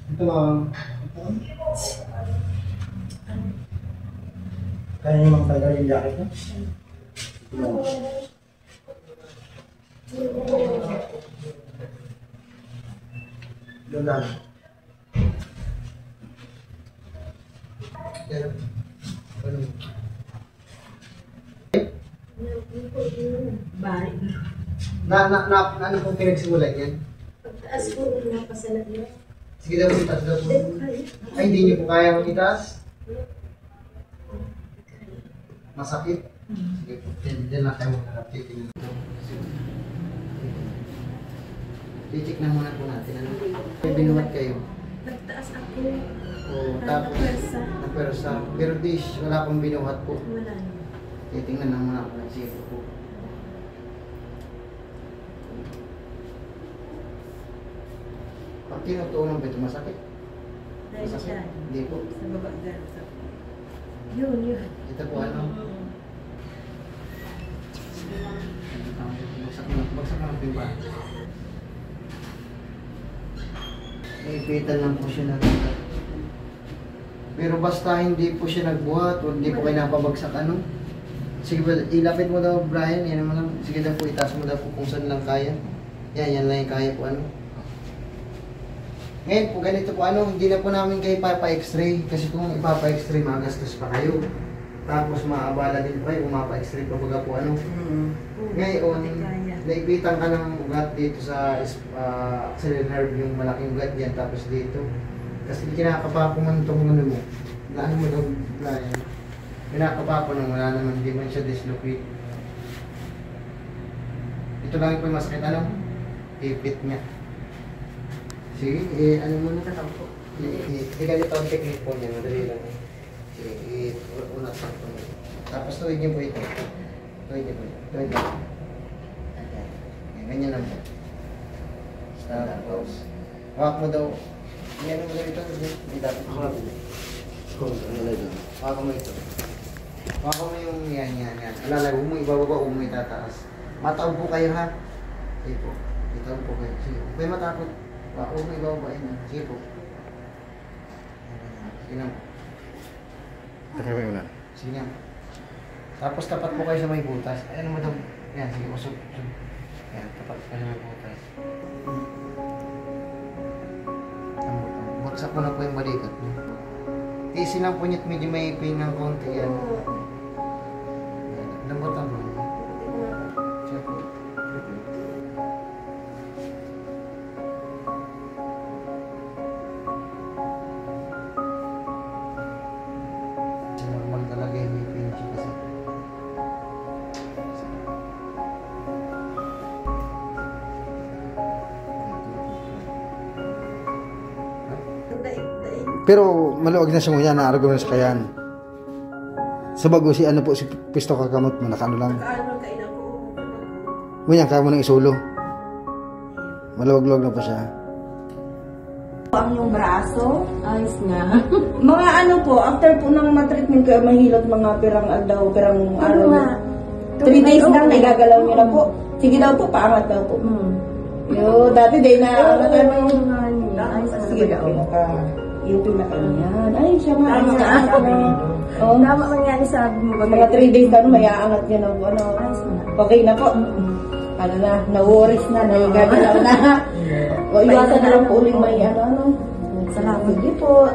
Ito lang. Kaya niyo magtagal yung jacket niya? Ito lang. Doon lang. Pero, ano? Ano pong pinagsimulan yan? Pagtaas po, napasalat niya. Sige daw po, itaas daw po. Ay, hindi niyo po kaya mong itaas? Masakit? Sige po, dyan lang tayo muna. Titingnan ito. Titik na muna po natin. Ano? May binuhat kayo. Nagtaas ako. O, tapos, napwersa. Pero dish, wala pong binuhat po. Wala. Titingnan na muna ako ng sipo po. Pag tinutuunan ba ito masakit? Dahil siya. Hindi po. Sa baba dyan. Yun. Ito po ano? Bagsak na ng pipa. Naipitan lang po siya na. Pero basta hindi po siya nagbuhat o hindi po kayo napabagsak ano. Sige ba, ilapit mo daw Brian, yan naman lang. Sige daw po, itaas mo daw po kung saan lang kaya. Yan lang yung kaya po ano. Ngayon po, ganito po ano, hindi na po namin kayo papa-x-ray. Kasi kung ipapa-x-ray, magastos pa kayo. Tapos maabala din po kayo kung mapa-x-ray pa baga po ano. Ngayon, naipitan ka ng ugat dito sa axillary nerve, yung malaking ugat yan, tapos dito. Kasi kinakapapo man itong ano mo. Ano mo daw, Brian? Kinakapapo nung wala naman, hindi man siya dislocate. Ito lang po yung masakit ano? Ipit niya. Sige, ano muna ka po? Ganito ang technique po niya, madali lang. Sige, unasan po niya. Tapos tuwid niyo po ito. Tuwid niyo po ito. Tuwid niyo po. Ganyan lang po. Tapos, hawak mo daw. Yan mo daw ito. Hindi dapat hawak mo. Hawak mo ito. Hawak mo yung yan. Alala, huwag mo ibababa, huwag mo itataas. Mataon po kayo ha. Sige po. Itaon po kayo. Sige, huwag kayo matakot. Huwag mo ibababa yan. Sige po. Sige na. Sige na. Tapos tapat po kayo sa may butas. Ayan mo daw. Yan, sige, usog. Yan, tapat kayo sa may butas. Baksak mo na po yung balikat mo. Tiisin lang po niya at medyo may pain ng konti yan. Lambutan mo. Siya po. Normal talaga yung may pain siya kasi. Pero maluwag na siya nguya na araw na sa kayan. Sa bago si ano po si Pisto kakamot mo nakano lang. Kaano kain ako. Nguya ka mo ng isulo. Maluwag-luwag na pa siya. Ang yung braso. Ayos nga. Mga ano po, after po ng matreatment kayo, mahilot mga pirang daw, pirang araw. 3 days lang, nagagalaw niyo na po. Sige daw po, paangat daw po. Yo, dati day na, sige daw. Yung pinaka yan. Ay, siya nga. Tama mangyari sabi mo. Mga 3 days ka, may aangat niya na ano. Okay na po. Ano na, na-worries na, nagagalaw na. O, iwasan na lang po ulit may ano. Salamat. Thank you po.